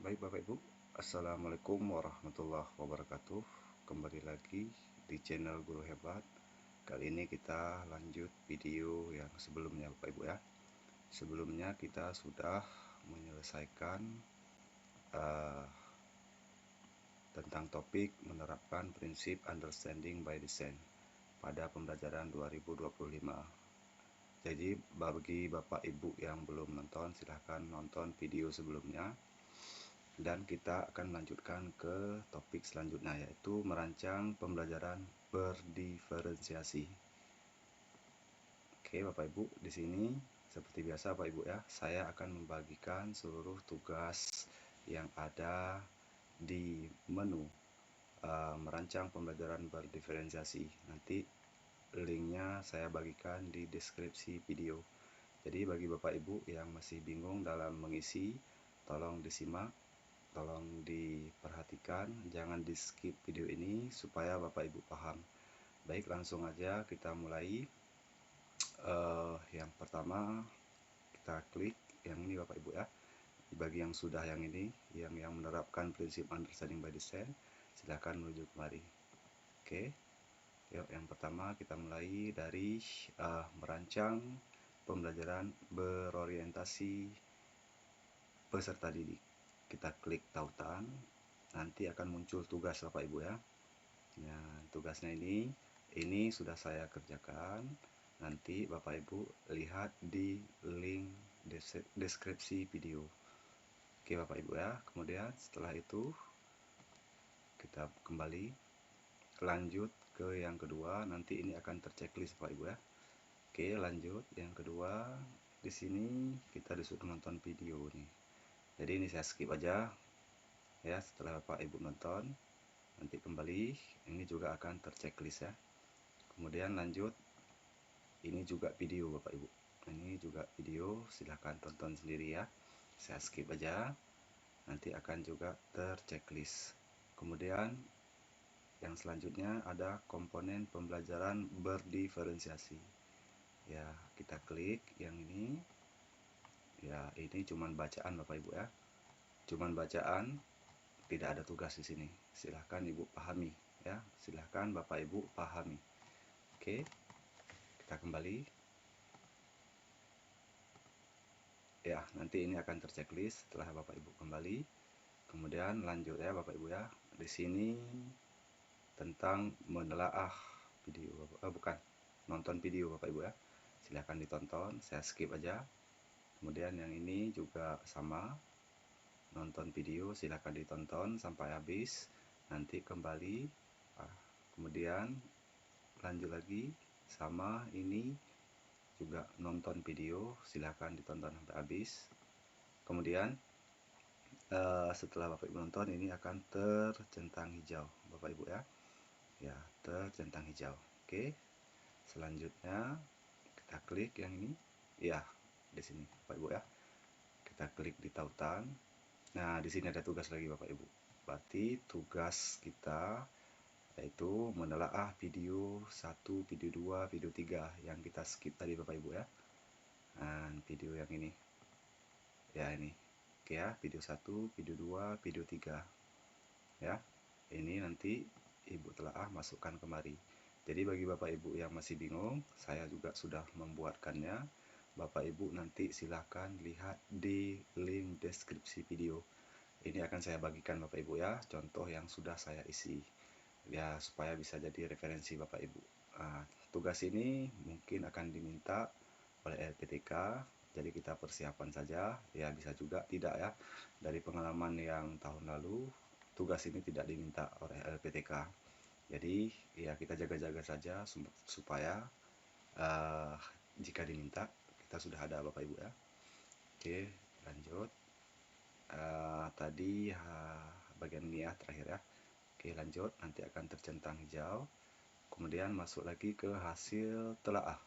Baik Bapak Ibu, Assalamualaikum warahmatullahi wabarakatuh. Kembali lagi di channel Guru Hebat. Kali ini kita lanjut video yang sebelumnya Bapak Ibu ya. Sebelumnya kita sudah menyelesaikan uh, tentang topik menerapkan prinsip understanding by design pada pembelajaran 2025. Jadi bagi Bapak Ibu yang belum nonton, silahkan nonton video sebelumnya. Dan kita akan melanjutkan ke topik selanjutnya, yaitu merancang pembelajaran berdiferensiasi. Oke Bapak Ibu, di sini seperti biasa Bapak Ibu ya, saya akan membagikan seluruh tugas yang ada di menu merancang pembelajaran berdiferensiasi. Nanti linknya saya bagikan di deskripsi video. Jadi bagi Bapak Ibu yang masih bingung dalam mengisi, tolong disimak, tolong diperhatikan, jangan di skip video ini supaya Bapak Ibu paham. Baik, langsung aja kita mulai. Yang pertama kita klik yang ini Bapak Ibu ya. Bagi yang sudah yang ini, yang menerapkan prinsip understanding by design, silahkan menuju kemari. Oke, yuk yang pertama kita mulai dari merancang pembelajaran berorientasi peserta didik. Kita klik tautan, nanti akan muncul tugas Bapak Ibu ya. Nah, tugasnya ini sudah saya kerjakan. Nanti Bapak Ibu lihat di link deskripsi video. Oke Bapak Ibu ya. Kemudian setelah itu kita kembali lanjut ke yang kedua. Nanti ini akan terchecklist Bapak Ibu ya. Oke, lanjut yang kedua. Di sini kita disuruh nonton video nih. Jadi ini saya skip aja ya. Setelah Bapak Ibu nonton, nanti kembali, ini juga akan terchecklist ya. Kemudian lanjut, ini juga video Bapak Ibu, ini juga video, silahkan tonton sendiri ya. Saya skip aja, nanti akan juga terchecklist. Kemudian yang selanjutnya ada komponen pembelajaran berdiferensiasi ya. Kita klik yang ini ya. Ini cuman bacaan Bapak Ibu ya, cuman bacaan, tidak ada tugas di sini. Silahkan Ibu pahami ya, silahkan Bapak Ibu pahami. Oke, kita kembali ya. Nanti ini akan terchecklist setelah Bapak Ibu kembali. Kemudian lanjut ya Bapak Ibu ya. Di sini tentang menelaah video, bukan nonton video Bapak Ibu ya. Silahkan ditonton, saya skip aja. Kemudian yang ini juga sama, nonton video, silahkan ditonton sampai habis, nanti kembali. Kemudian lanjut lagi, sama ini juga nonton video, silahkan ditonton sampai habis. Kemudian setelah Bapak Ibu nonton, ini akan tercentang hijau Bapak Ibu ya. Ya, tercentang hijau. Oke, selanjutnya kita klik yang ini ya, di sini Bapak Ibu ya. Kita klik di tautan. Nah, di sini ada tugas lagi Bapak Ibu. Berarti tugas kita yaitu menelaah video 1, video 2, video 3 yang kita skip tadi Bapak Ibu ya. Nah, video yang ini ya, ini oke ya, video 1, video 2, video 3 ya. Ini nanti Ibu telaah, masukkan kemari. Jadi bagi Bapak Ibu yang masih bingung, saya juga sudah membuatkannya. Bapak Ibu nanti silahkan lihat di link deskripsi video. Ini akan saya bagikan Bapak Ibu ya, contoh yang sudah saya isi ya, supaya bisa jadi referensi Bapak Ibu. Tugas ini mungkin akan diminta oleh LPTK, jadi kita persiapan saja ya. Bisa juga tidak ya, dari pengalaman yang tahun lalu tugas ini tidak diminta oleh LPTK. Jadi ya kita jaga-jaga saja supaya jika diminta kita sudah ada Bapak Ibu ya. Oke, lanjut. Tadi bagian ini ya, terakhir ya. Oke, lanjut, nanti akan tercentang hijau. Kemudian masuk lagi ke hasil telaah.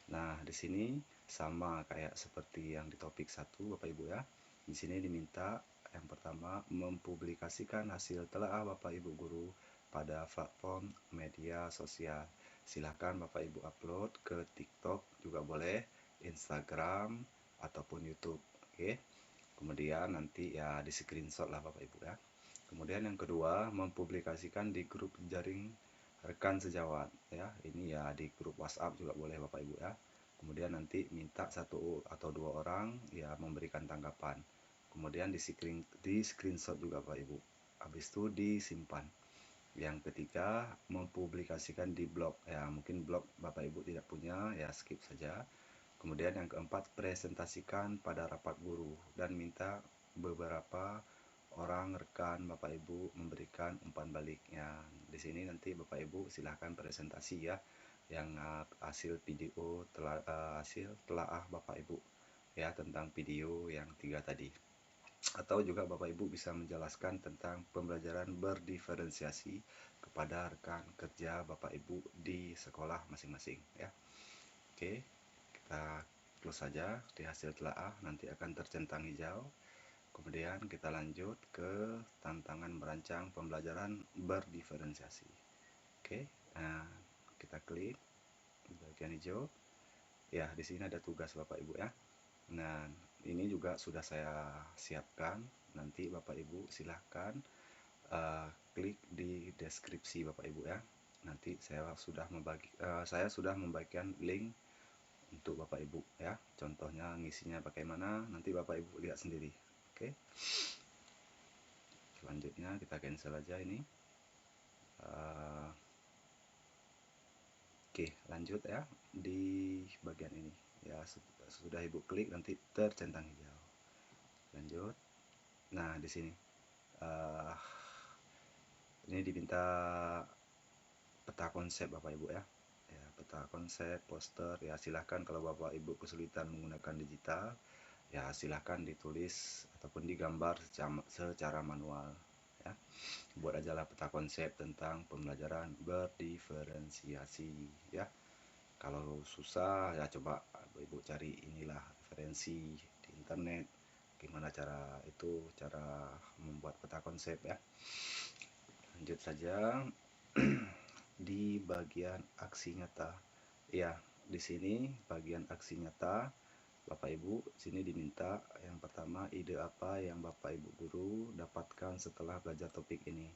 Nah, di sini sama kayak seperti yang di topik 1 Bapak Ibu ya. Di sini diminta yang pertama mempublikasikan hasil telaah Bapak Ibu guru pada platform media sosial. Silahkan Bapak Ibu upload ke TikTok juga boleh, Instagram ataupun YouTube. Oke. Kemudian kemudian nanti ya di screenshot lah Bapak Ibu ya. Kemudian yang kedua, mempublikasikan di grup jaring rekan sejawat ya. Ini ya di grup WhatsApp juga boleh Bapak Ibu ya. Kemudian nanti minta 1 atau 2 orang ya memberikan tanggapan. Kemudian di screenshot juga Bapak Ibu. Habis itu disimpan. Yang ketiga, mempublikasikan di blog ya. Mungkin blog Bapak Ibu tidak punya ya, skip saja. Kemudian yang keempat, presentasikan pada rapat guru dan minta beberapa orang rekan Bapak Ibu memberikan umpan baliknya. Di sini nanti Bapak Ibu silahkan presentasi ya, yang hasil video hasil telaah Bapak Ibu ya tentang video yang 3 tadi. Atau juga Bapak Ibu bisa menjelaskan tentang pembelajaran berdiferensiasi kepada rekan kerja Bapak Ibu di sekolah masing-masing ya. Oke, kita close saja. Di hasil telaah nanti akan tercentang hijau. Kemudian kita lanjut ke tantangan merancang pembelajaran berdiferensiasi. Oke, nah, kita klik di bagian hijau. Ya, di sini ada tugas Bapak Ibu ya. Nah, ini juga sudah saya siapkan. Nanti Bapak Ibu silahkan klik di deskripsi Bapak Ibu ya. Nanti saya sudah membagikan link untuk Bapak Ibu ya. Contohnya ngisinya bagaimana, nanti Bapak Ibu lihat sendiri. Oke. Selanjutnya kita cancel aja ini. Oke, lanjut ya di bagian ini. Ya, sudah Ibu klik nanti tercentang hijau. Lanjut. Nah, di sini ini diminta peta konsep Bapak Ibu ya. Ya, peta konsep, poster ya, silahkan kalau Bapak Ibu kesulitan menggunakan digital ya silahkan ditulis ataupun digambar secara manual ya. Buat aja lah peta konsep tentang pembelajaran berdiferensiasi ya. Kalau susah ya coba Ibu cari inilah referensi di internet gimana cara membuat peta konsep ya. Lanjut saja di bagian aksi nyata ya. Di sini bagian aksi nyata Bapak Ibu, sini diminta yang pertama ide apa yang Bapak Ibu guru dapatkan setelah belajar topik ini.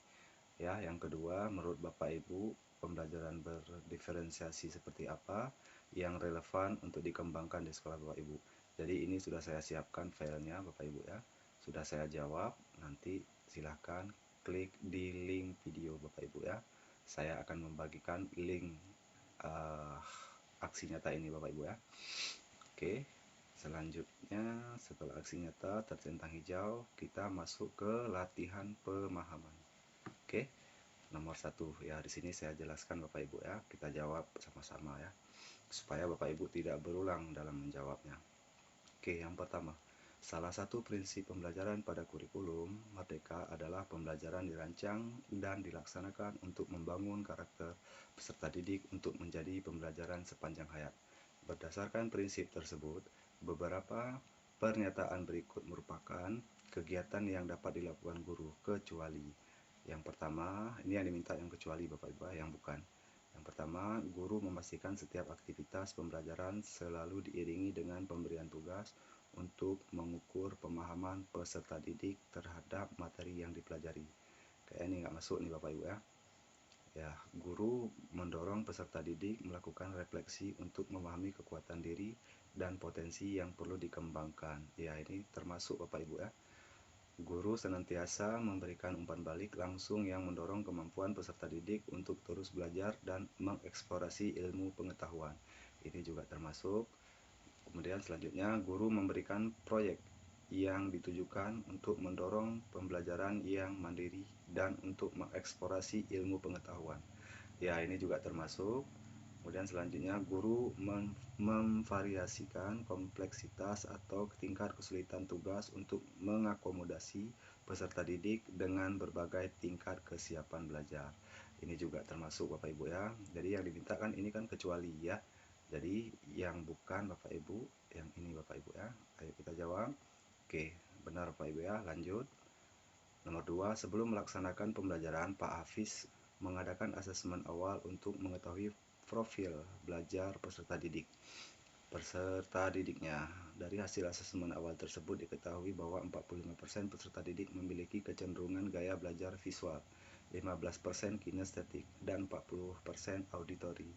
Ya, yang kedua menurut Bapak Ibu pembelajaran berdiferensiasi seperti apa yang relevan untuk dikembangkan di sekolah Bapak Ibu. Jadi ini sudah saya siapkan filenya Bapak Ibu ya. Sudah saya jawab, nanti silahkan klik di link video Bapak Ibu ya. Saya akan membagikan link aksi nyata ini Bapak Ibu ya. Oke. Selanjutnya setelah aksi nyata tercentang hijau, kita masuk ke latihan pemahaman. Oke, nomor 1 ya, di sini saya jelaskan Bapak Ibu ya, kita jawab sama-sama ya, supaya Bapak Ibu tidak berulang dalam menjawabnya. Oke, yang pertama, salah satu prinsip pembelajaran pada kurikulum Merdeka adalah pembelajaran dirancang dan dilaksanakan untuk membangun karakter peserta didik untuk menjadi pembelajaran sepanjang hayat. Berdasarkan prinsip tersebut, beberapa pernyataan berikut merupakan kegiatan yang dapat dilakukan guru, kecuali yang pertama, ini yang diminta yang kecuali Bapak Ibu, yang bukan. Yang pertama, guru memastikan setiap aktivitas pembelajaran selalu diiringi dengan pemberian tugas untuk mengukur pemahaman peserta didik terhadap materi yang dipelajari. Kayak ini nggak masuk nih Bapak Ibu ya. Ya, guru mendorong peserta didik melakukan refleksi untuk memahami kekuatan diri dan potensi yang perlu dikembangkan. Ya, ini termasuk Bapak Ibu ya. Guru senantiasa memberikan umpan balik langsung yang mendorong kemampuan peserta didik untuk terus belajar dan mengeksplorasi ilmu pengetahuan. Ini juga termasuk. Kemudian selanjutnya, guru memberikan proyek yang ditujukan untuk mendorong pembelajaran yang mandiri dan untuk mengeksplorasi ilmu pengetahuan. Ya, ini juga termasuk. Kemudian selanjutnya, guru memvariasikan kompleksitas atau tingkat kesulitan tugas untuk mengakomodasi peserta didik dengan berbagai tingkat kesiapan belajar. Ini juga termasuk Bapak Ibu ya. Jadi yang dimintakan ini kan kecuali ya. Jadi yang bukan Bapak Ibu, yang ini Bapak Ibu ya. Ayo kita jawab. Oke, benar Bapak Ibu ya. Lanjut. Nomor 2, sebelum melaksanakan pembelajaran, Pak Hafiz mengadakan asesmen awal untuk mengetahui profil belajar peserta didik. peserta didiknya. Dari hasil asesmen awal tersebut diketahui bahwa 45% peserta didik memiliki kecenderungan gaya belajar visual, 15% kinestetik, dan 40% auditori.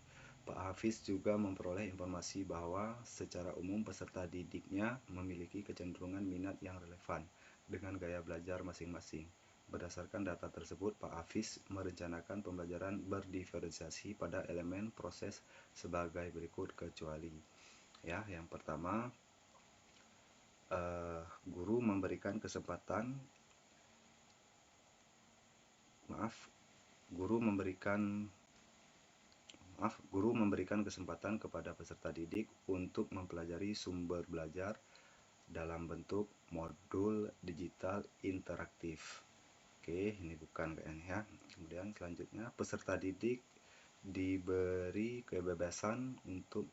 Pak Hafiz juga memperoleh informasi bahwa secara umum peserta didiknya memiliki kecenderungan minat yang relevan dengan gaya belajar masing-masing. Berdasarkan data tersebut, Pak Hafiz merencanakan pembelajaran berdiferensiasi pada elemen proses sebagai berikut kecuali. Ya, yang pertama, guru memberikan kesempatan guru memberikan kesempatan kepada peserta didik untuk mempelajari sumber belajar dalam bentuk modul digital interaktif. Oke, ini bukan kayaknya ya. Kemudian selanjutnya, peserta didik diberi kebebasan untuk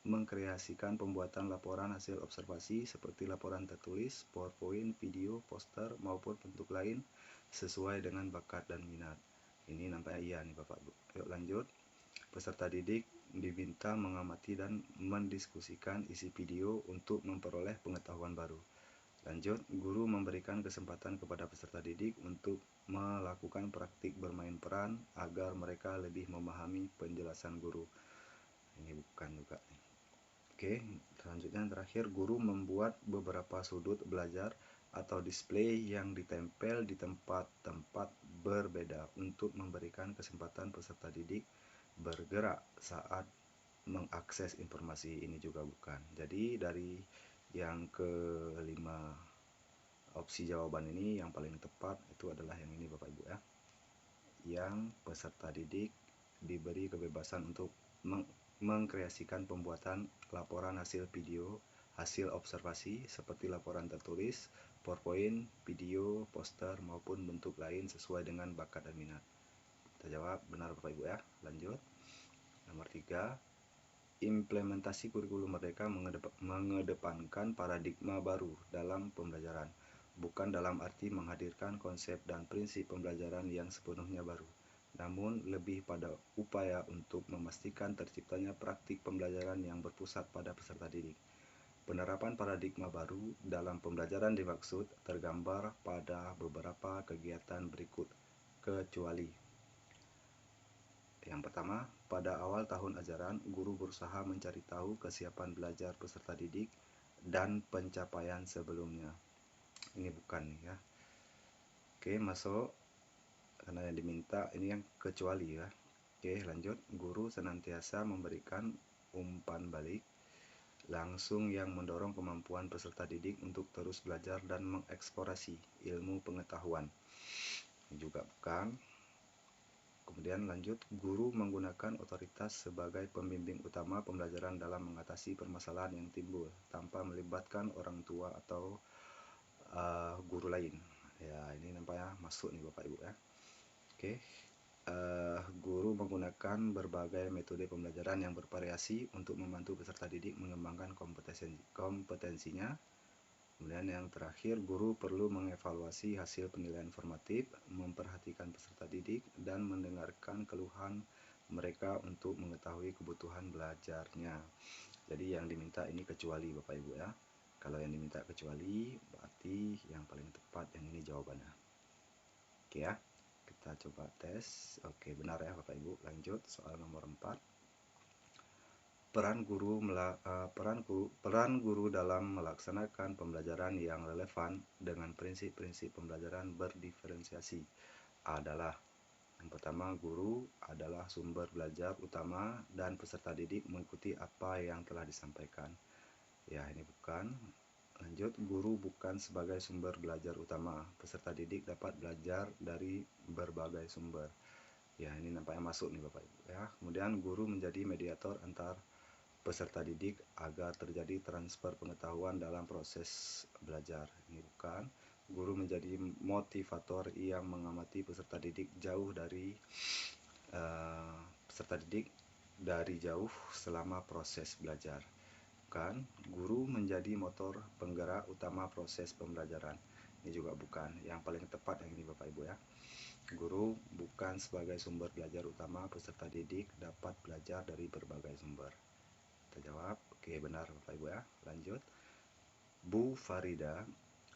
mengkreasikan pembuatan laporan hasil observasi seperti laporan tertulis, PowerPoint, video, poster, maupun bentuk lain sesuai dengan bakat dan minat. Ini nampaknya iya nih Bapak Ibu. Yuk lanjut. Peserta didik diminta mengamati dan mendiskusikan isi video untuk memperoleh pengetahuan baru. Lanjut, guru memberikan kesempatan kepada peserta didik untuk melakukan praktik bermain peran agar mereka lebih memahami penjelasan guru. Ini bukan juga. Oke, selanjutnya yang terakhir, guru membuat beberapa sudut belajar atau display yang ditempel di tempat-tempat berbeda untuk memberikan kesempatan peserta didik bergerak saat mengakses informasi. Ini juga bukan. Jadi dari yang kelima opsi jawaban ini yang paling tepat itu adalah yang ini Bapak Ibu ya. Yang peserta didik diberi kebebasan untuk mengkreasikan pembuatan laporan hasil video, hasil observasi seperti laporan tertulis, PowerPoint, video, poster maupun bentuk lain sesuai dengan bakat dan minat. Kita jawab benar Bapak Ibu ya. Lanjut. Nomor 3, implementasi kurikulum merdeka mengedepankan paradigma baru dalam pembelajaran, bukan dalam arti menghadirkan konsep dan prinsip pembelajaran yang sepenuhnya baru, namun lebih pada upaya untuk memastikan terciptanya praktik pembelajaran yang berpusat pada peserta didik. Penerapan paradigma baru dalam pembelajaran dimaksud tergambar pada beberapa kegiatan berikut, kecuali yang pertama, pada awal tahun ajaran, guru berusaha mencari tahu kesiapan belajar peserta didik dan pencapaian sebelumnya. Ini bukan ya. Oke, masuk. Karena yang diminta ini yang kecuali ya. Oke, lanjut. Guru senantiasa memberikan umpan balik langsung yang mendorong kemampuan peserta didik untuk terus belajar dan mengeksplorasi ilmu pengetahuan. Ini juga bukan. Kemudian lanjut, guru menggunakan otoritas sebagai pembimbing utama pembelajaran dalam mengatasi permasalahan yang timbul tanpa melibatkan orang tua atau guru lain. Ya, ini nampaknya masuk nih Bapak Ibu ya. Oke, guru menggunakan berbagai metode pembelajaran yang bervariasi untuk membantu peserta didik mengembangkan kompetensinya. Kemudian yang terakhir, guru perlu mengevaluasi hasil penilaian formatif, memperhatikan peserta didik, dan mendengarkan keluhan mereka untuk mengetahui kebutuhan belajarnya. Jadi yang diminta ini kecuali Bapak Ibu ya. Kalau yang diminta kecuali berarti yang paling tepat yang ini jawabannya. Oke ya, kita coba tes. Oke, benar ya Bapak Ibu. Lanjut soal nomor 4. Peran guru dalam melaksanakan pembelajaran yang relevan dengan prinsip-prinsip pembelajaran berdiferensiasi adalah: yang pertama, guru adalah sumber belajar utama dan peserta didik mengikuti apa yang telah disampaikan. Ya, ini bukan. Lanjut, guru bukan sebagai sumber belajar utama. Peserta didik dapat belajar dari berbagai sumber. Ya, ini nampaknya masuk nih Bapak Ibu ya. Kemudian guru menjadi mediator antar peserta didik agar terjadi transfer pengetahuan dalam proses belajar. Ini bukan. Guru menjadi motivator yang mengamati peserta didik dari jauh selama proses belajar. Bukan. Guru menjadi motor penggerak utama proses pembelajaran. Ini juga bukan. Yang paling tepat yang ini Bapak Ibu ya. Guru bukan sebagai sumber belajar utama, peserta didik dapat belajar dari berbagai sumber. Kita jawab Oke, benar Bapak Ibu ya. Lanjut. Bu Farida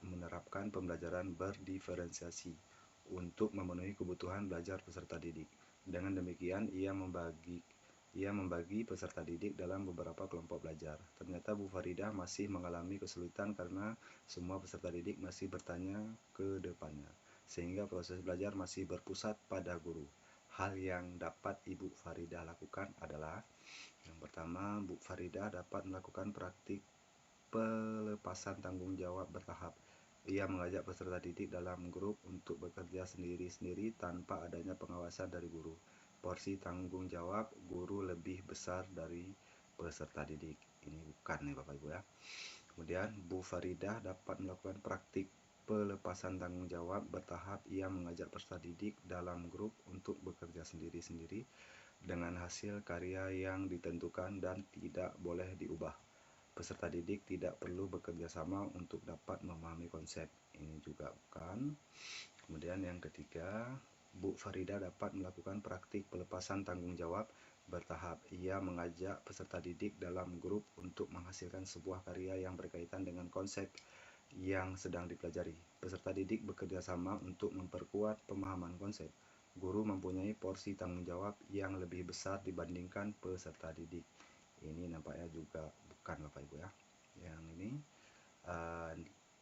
menerapkan pembelajaran berdiferensiasi untuk memenuhi kebutuhan belajar peserta didik. Dengan demikian, ia membagi peserta didik dalam beberapa kelompok belajar. Ternyata Bu Farida masih mengalami kesulitan karena semua peserta didik masih bertanya ke depannya, sehingga proses belajar masih berpusat pada guru. Hal yang dapat Ibu Farida lakukan adalah, yang pertama, Bu Farida dapat melakukan praktik pelepasan tanggung jawab bertahap. Ia mengajak peserta didik dalam grup untuk bekerja sendiri-sendiri tanpa adanya pengawasan dari guru. Porsi tanggung jawab guru lebih besar dari peserta didik. Ini bukan nih Bapak Ibu ya. Kemudian Bu Farida dapat melakukan praktik pelepasan tanggung jawab bertahap. Ia mengajak peserta didik dalam grup untuk bekerja sendiri-sendiri dengan hasil karya yang ditentukan dan tidak boleh diubah. Peserta didik tidak perlu bekerja sama untuk dapat memahami konsep. Ini juga bukan. Kemudian yang ketiga, Bu Farida dapat melakukan praktik pelepasan tanggung jawab bertahap. Ia mengajak peserta didik dalam grup untuk menghasilkan sebuah karya yang berkaitan dengan konsep yang sedang dipelajari. Peserta didik bekerja sama untuk memperkuat pemahaman konsep. Guru mempunyai porsi tanggung jawab yang lebih besar dibandingkan peserta didik. Ini nampaknya juga bukan Bapak Ibu ya. Yang ini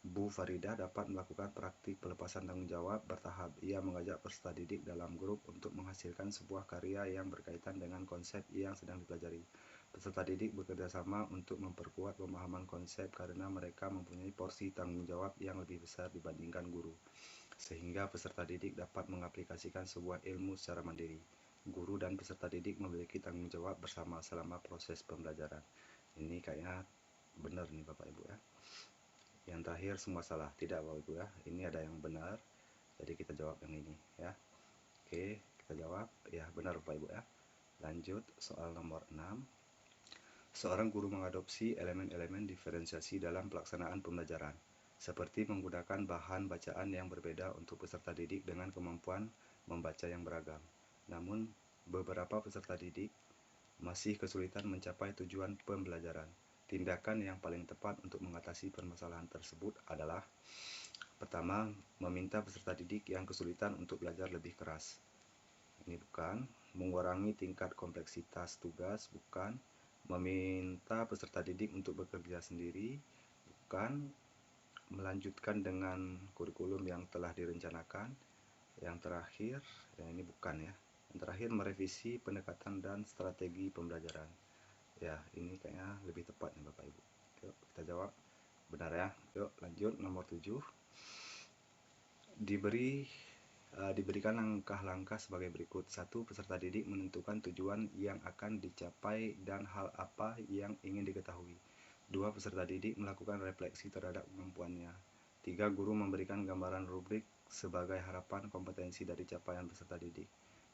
Bu Farida dapat melakukan praktik pelepasan tanggung jawab bertahap. Ia mengajak peserta didik dalam grup untuk menghasilkan sebuah karya yang berkaitan dengan konsep yang sedang dipelajari. Peserta didik bekerja sama untuk memperkuat pemahaman konsep karena mereka mempunyai porsi tanggung jawab yang lebih besar dibandingkan guru, sehingga peserta didik dapat mengaplikasikan sebuah ilmu secara mandiri. Guru dan peserta didik memiliki tanggung jawab bersama selama proses pembelajaran. Ini kayaknya benar nih Bapak Ibu ya. Yang terakhir semua salah, tidak Bapak Ibu ya. Ini ada yang benar, jadi kita jawab yang ini ya. Oke, kita jawab ya, benar Bapak Ibu ya. Lanjut soal nomor 6. Seorang guru mengadopsi elemen-elemen diferensiasi dalam pelaksanaan pembelajaran, seperti menggunakan bahan bacaan yang berbeda untuk peserta didik dengan kemampuan membaca yang beragam. Namun, beberapa peserta didik masih kesulitan mencapai tujuan pembelajaran. Tindakan yang paling tepat untuk mengatasi permasalahan tersebut adalah: pertama, meminta peserta didik yang kesulitan untuk belajar lebih keras. Ini bukan. Mengurangi tingkat kompleksitas tugas, bukan. Meminta peserta didik untuk bekerja sendiri, bukan. Melanjutkan dengan kurikulum yang telah direncanakan. Yang terakhir, ya ini bukan ya. Yang terakhir, merevisi pendekatan dan strategi pembelajaran. Ya, ini kayaknya lebih tepat nih Bapak Ibu. Yuk, kita jawab. Benar ya. Yuk, lanjut nomor 7. Diberikan langkah-langkah sebagai berikut. 1. Peserta didik menentukan tujuan yang akan dicapai dan hal apa yang ingin diketahui. 2. Peserta didik melakukan refleksi terhadap kemampuannya. 3. Guru memberikan gambaran rubrik sebagai harapan kompetensi dari capaian peserta didik.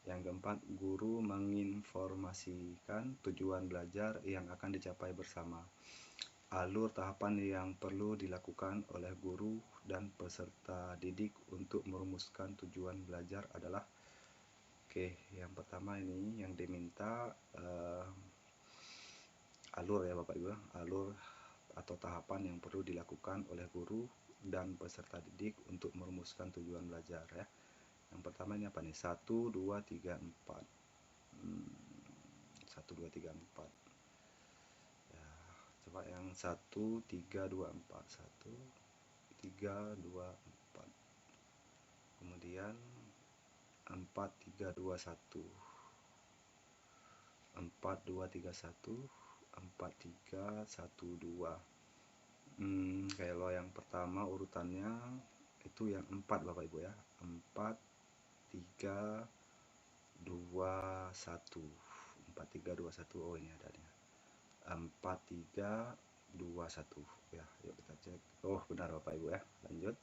Yang keempat, guru menginformasikan tujuan belajar yang akan dicapai bersama. Alur tahapan yang perlu dilakukan oleh guru dan peserta didik untuk merumuskan tujuan belajar adalah, yang pertama ini yang diminta alur ya Bapak Ibu, alur atau tahapan yang perlu dilakukan oleh guru dan peserta didik untuk merumuskan tujuan belajar ya. Yang pertama ini apa nih? 1, 2, 3, 4. 1, 2, 3, 4. Ya, coba yang 1, 3, 2, 4. 1, 3, 2, 4. Kemudian 4, 3, 2, 1. 4, 2, 3, 1. 4, 3, 1, 2. Kalau yang pertama urutannya itu yang 4 Bapak Ibu ya. 4, 3, 2, 1. 4, 3, 2, 1. Oh ini adanya. 4, 3, 2, 1. Ya, yuk kita cek. Oh benar Bapak Ibu ya. Lanjut.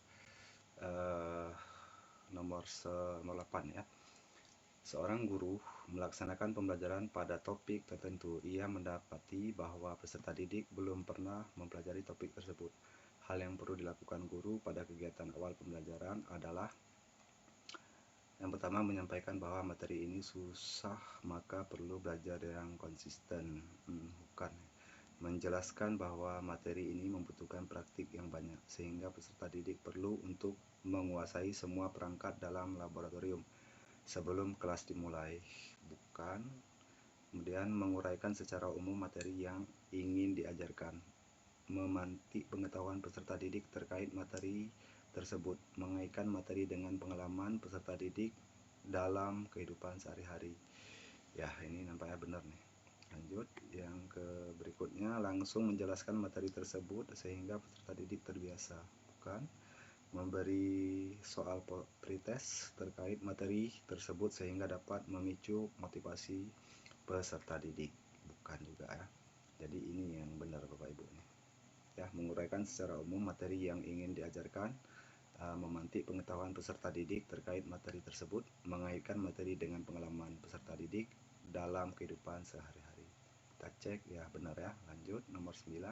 Nomor 8 ya. Seorang guru melaksanakan pembelajaran pada topik tertentu. Ia mendapati bahwa peserta didik belum pernah mempelajari topik tersebut. Hal yang perlu dilakukan guru pada kegiatan awal pembelajaran adalah: yang pertama, menyampaikan bahwa materi ini susah, maka perlu belajar yang konsisten. Bukan. menjelaskan bahwa materi ini membutuhkan praktik yang banyak, sehingga peserta didik perlu untuk menguasai semua perangkat dalam laboratorium sebelum kelas dimulai. Bukan. Kemudian menguraikan secara umum materi yang ingin diajarkan, memantik pengetahuan peserta didik terkait materi tersebut, mengaitkan materi dengan pengalaman peserta didik dalam kehidupan sehari-hari. Ya, ini nampaknya benar nih. Lanjut, yang ke berikutnya, langsung menjelaskan materi tersebut sehingga peserta didik terbiasa. Bukan. Memberi soal pretest terkait materi tersebut sehingga dapat memicu motivasi peserta didik. Bukan juga ya. Jadi ini yang benar Bapak Ibu nih. Ya, menguraikan secara umum materi yang ingin diajarkan, memantik pengetahuan peserta didik terkait materi tersebut, mengaitkan materi dengan pengalaman peserta didik dalam kehidupan sehari-hari. Kita cek ya, benar ya. Lanjut, nomor 9.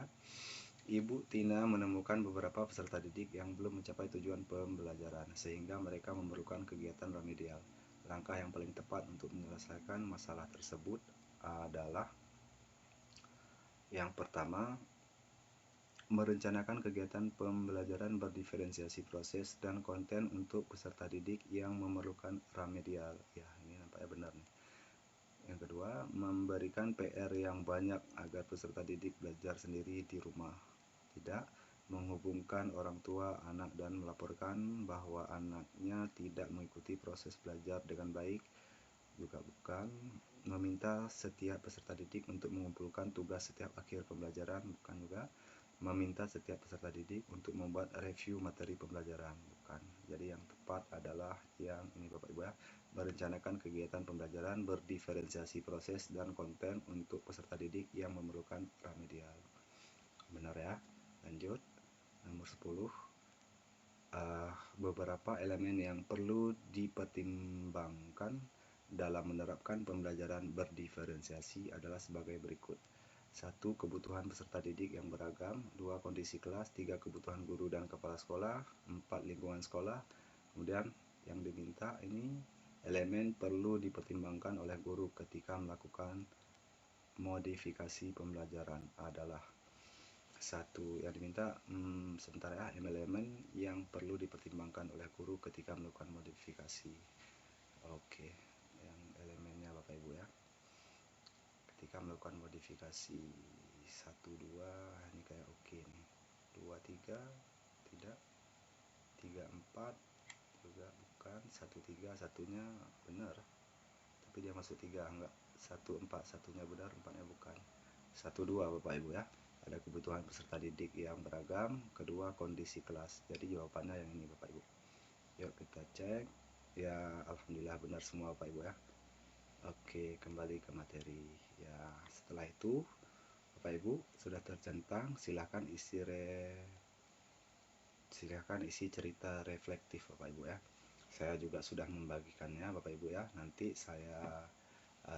Ibu Tina menemukan beberapa peserta didik yang belum mencapai tujuan pembelajaran, sehingga mereka memerlukan kegiatan remedial. Langkah yang paling tepat untuk menyelesaikan masalah tersebut adalah yang pertama, merencanakan kegiatan pembelajaran berdiferensiasi proses dan konten untuk peserta didik yang memerlukan remedial. Ya, ini nampaknya benar nih. Yang kedua, memberikan PR yang banyak agar peserta didik belajar sendiri di rumah. Tidak, menghubungkan orang tua anak dan melaporkan bahwa anaknya tidak mengikuti proses belajar dengan baik. Juga bukan. Meminta setiap peserta didik untuk mengumpulkan tugas setiap akhir pembelajaran. Bukan juga. Meminta setiap peserta didik untuk membuat review materi pembelajaran. Bukan. Jadi yang tepat adalah yang ini Bapak Ibu ya, merencanakan kegiatan pembelajaran berdiferensiasi proses dan konten untuk peserta didik yang memerlukan remedial. Benar ya. Lanjut, nomor 10. Beberapa elemen yang perlu dipertimbangkan dalam menerapkan pembelajaran berdiferensiasi adalah sebagai berikut. 1. Kebutuhan peserta didik yang beragam. 2. Kondisi kelas. 3. Kebutuhan guru dan kepala sekolah. 4. Lingkungan sekolah. Kemudian yang diminta ini elemen perlu dipertimbangkan oleh guru ketika melakukan modifikasi pembelajaran adalah 1. Yang diminta sebentar ya, elemen yang perlu dipertimbangkan oleh guru ketika melakukan modifikasi. Oke, yang elemennya Bapak Ibu ya, ketika melakukan modifikasi 1, 2 ini kayak oke nih. 2, 3 tidak, 3, 4 juga bukan, 1, 3 satunya benar tapi dia masuk 3 enggak, 1, 4 satunya benar, 4-nya bukan. 1, 2 Bapak Ibu ya, ada kebutuhan peserta didik yang beragam. Kedua, kondisi kelas. Jadi jawabannya yang ini Bapak Ibu. Yuk kita cek. Ya, alhamdulillah benar semua Bapak Ibu ya. Oke, kembali ke materi. Ya, setelah itu Bapak Ibu sudah tercentang, silahkan isi cerita reflektif Bapak Ibu ya. Saya juga sudah membagikannya Bapak Ibu ya. Nanti saya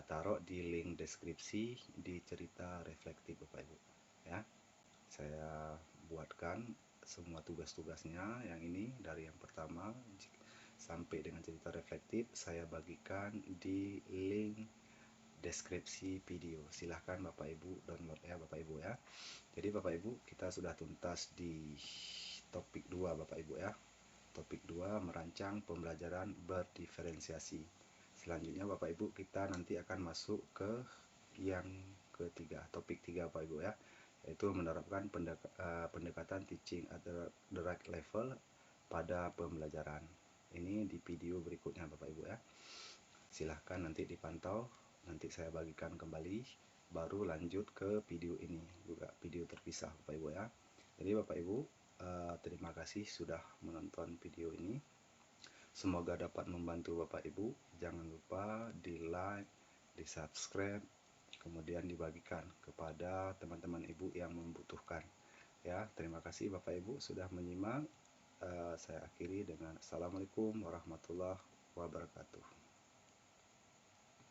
taruh di link deskripsi di cerita reflektif Bapak Ibu ya. Saya buatkan semua tugas-tugasnya yang ini dari yang pertama sampai dengan cerita reflektif saya bagikan di link deskripsi video. Silahkan Bapak Ibu download ya Bapak Ibu ya. Jadi Bapak Ibu kita sudah tuntas di topik 2 Bapak Ibu ya. Topik 2 merancang pembelajaran berdiferensiasi. Selanjutnya Bapak Ibu kita nanti akan masuk ke yang ketiga, topik 3 Bapak Ibu ya, yaitu menerapkan pendekatan teaching at the right level pada pembelajaran. Ini di video berikutnya Bapak Ibu ya. Silahkan nanti dipantau, nanti saya bagikan kembali, baru lanjut ke video ini, juga video terpisah Bapak Ibu ya. Jadi Bapak Ibu, terima kasih sudah menonton video ini. Semoga dapat membantu Bapak Ibu. Jangan lupa di like, di subscribe, kemudian dibagikan kepada teman-teman Ibu yang membutuhkan. Ya, terima kasih Bapak Ibu sudah menyimak. Saya akhiri dengan Assalamualaikum warahmatullahi wabarakatuh.